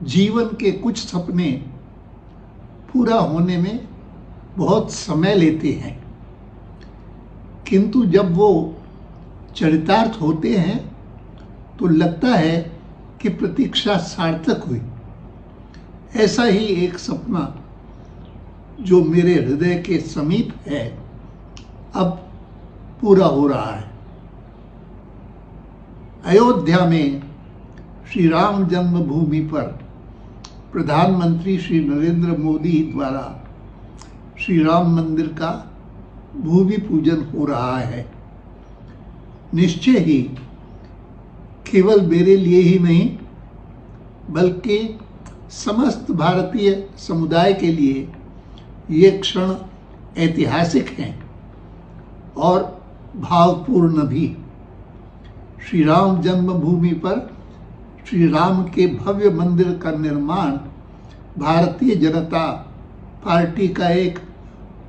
जीवन के कुछ सपने पूरा होने में बहुत समय लेते हैं, किंतु जब वो चरितार्थ होते हैं तो लगता है कि प्रतीक्षा सार्थक हुई। ऐसा ही एक सपना जो मेरे हृदय के समीप है, अब पूरा हो रहा है। अयोध्या में श्री राम जन्मभूमि पर प्रधानमंत्री श्री नरेंद्र मोदी द्वारा श्री राम मंदिर का भूमि पूजन हो रहा है। निश्चय ही केवल मेरे लिए ही नहीं, बल्कि समस्त भारतीय समुदाय के लिए ये क्षण ऐतिहासिक हैं और भावपूर्ण भी। श्री राम जन्मभूमि पर श्री राम के भव्य मंदिर का निर्माण भारतीय जनता पार्टी का एक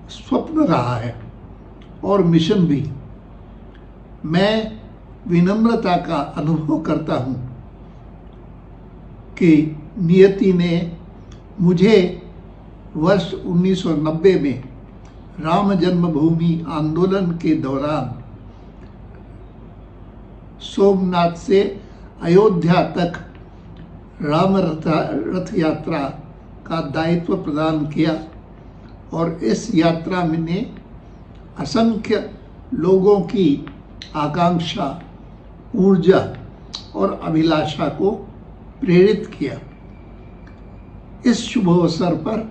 स्वप्न रहा है और मिशन भी। मैं विनम्रता का अनुभव करता हूं कि नियति ने मुझे वर्ष 1990 में राम जन्मभूमि आंदोलन के दौरान सोमनाथ से अयोध्या तक राम रथ यात्रा का दायित्व प्रदान किया और इस यात्रा में ने असंख्य लोगों की आकांक्षा, ऊर्जा और अभिलाषा को प्रेरित किया। इस शुभ अवसर पर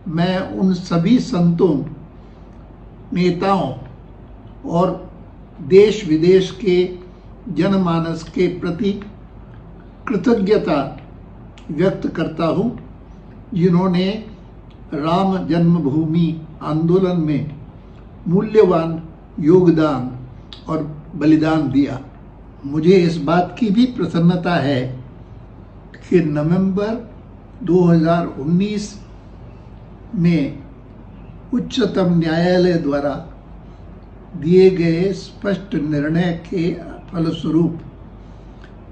मैं उन सभी संतों, नेताओं और देश विदेश के जनमानस के प्रति कृतज्ञता व्यक्त करता हूं, जिन्होंने राम जन्मभूमि आंदोलन में मूल्यवान योगदान और बलिदान दिया। मुझे इस बात की भी प्रसन्नता है कि नवंबर 2019 में उच्चतम न्यायालय द्वारा दिए गए स्पष्ट निर्णय के फलस्वरूप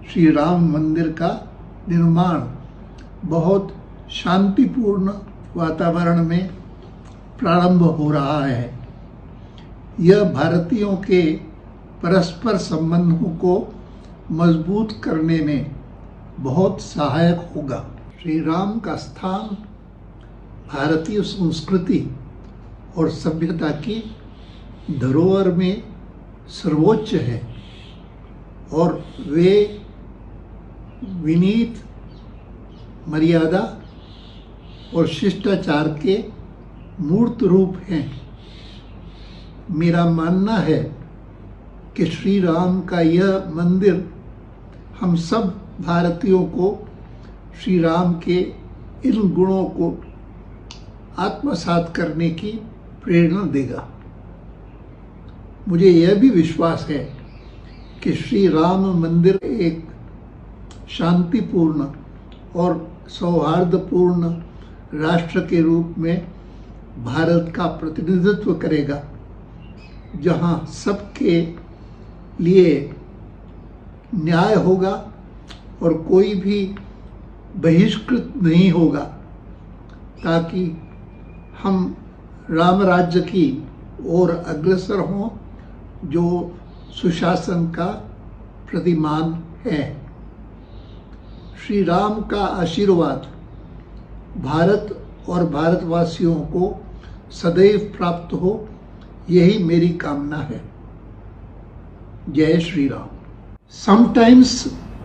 श्री राम मंदिर का निर्माण बहुत शांतिपूर्ण वातावरण में प्रारंभ हो रहा है। यह भारतीयों के परस्पर संबंधों को मजबूत करने में बहुत सहायक होगा। श्री राम का स्थान भारतीय संस्कृति और सभ्यता की धरोहर में सर्वोच्च है और वे विनीत, मर्यादा और शिष्टाचार के मूर्त रूप हैं। मेरा मानना है कि श्री राम का यह मंदिर हम सब भारतीयों को श्री राम के इन गुणों को आत्मसात करने की प्रेरणा देगा। मुझे यह भी विश्वास है कि श्री राम मंदिर एक शांतिपूर्ण और सौहार्दपूर्ण राष्ट्र के रूप में भारत का प्रतिनिधित्व करेगा, जहां सबके लिए न्याय होगा और कोई भी बहिष्कृत नहीं होगा, ताकि हम राम राज्य की ओर अग्रसर हों, जो सुशासन का प्रतिमान है। श्री राम का आशीर्वाद भारत और भारतवासियों को सदैव प्राप्त हो, यही मेरी कामना है। जय Shri Ram. Sometimes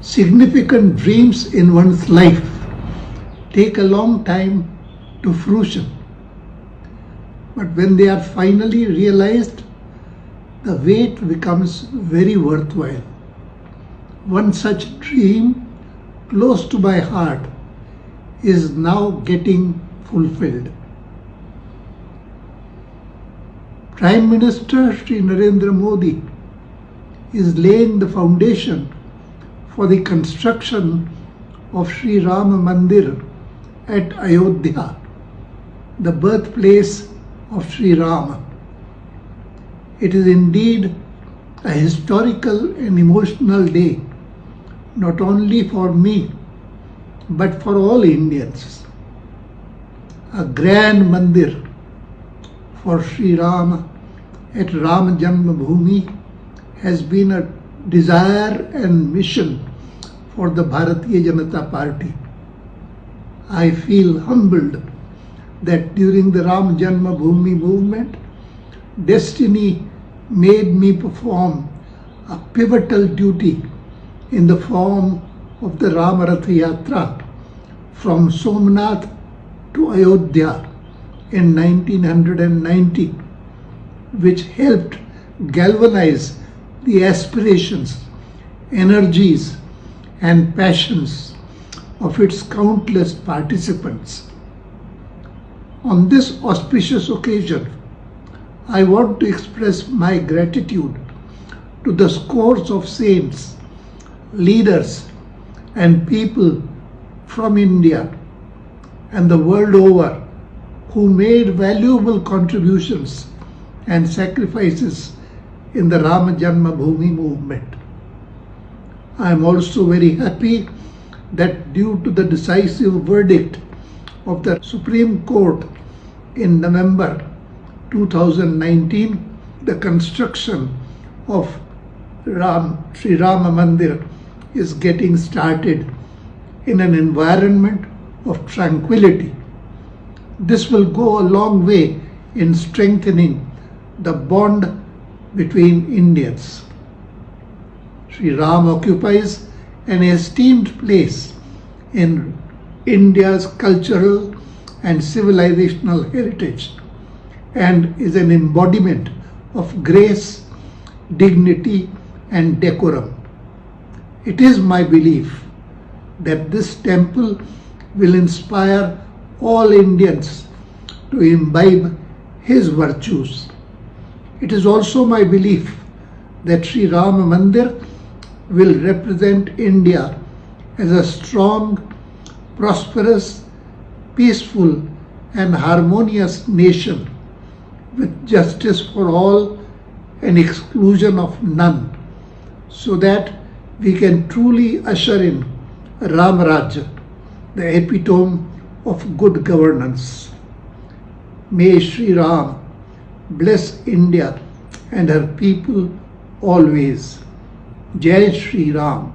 significant dreams in one's life take a long time to fruition, but when they are finally realized, the wait becomes very worthwhile. One such dream close to my heart is now getting fulfilled. Prime Minister Shri Narendra Modi is laying the foundation for the construction of Shri Ram Mandir at Ayodhya, the birthplace of Shri Rama. It is indeed a historical and emotional day, not only for me, but for all Indians. A grand mandir for Sri Rama at Ram Janmabhoomi has been a desire and mission for the Bharatiya Janata Party. I feel humbled that during the Ram Janmabhoomi movement, destiny made me perform a pivotal duty in the form of the Ramaratha Yatra from Somnath to Ayodhya in 1990, which helped galvanize the aspirations, energies, and passions of its countless participants. On this auspicious occasion, I want to express my gratitude to the scores of saints, leaders, and people from India and the world over who made valuable contributions and sacrifices in the Rama Janmabhoomi movement. I am also very happy that due to the decisive verdict of the Supreme Court in November 2019, the construction of Sri Rama Mandir is getting started in an environment of tranquility. This will go a long way in strengthening the bond between Indians. Sri Ram occupies an esteemed place in India's cultural and civilizational heritage and is an embodiment of grace, dignity, and decorum. It is my belief that this temple will inspire all Indians to imbibe his virtues. It is also my belief that Sri Rama Mandir will represent India as a strong, prosperous, peaceful, and harmonious nation with justice for all and exclusion of none, so that we can truly usher in Ram Rajya, the epitome of good governance. May Sri Ram bless India and her people always. Jai Shri Ram.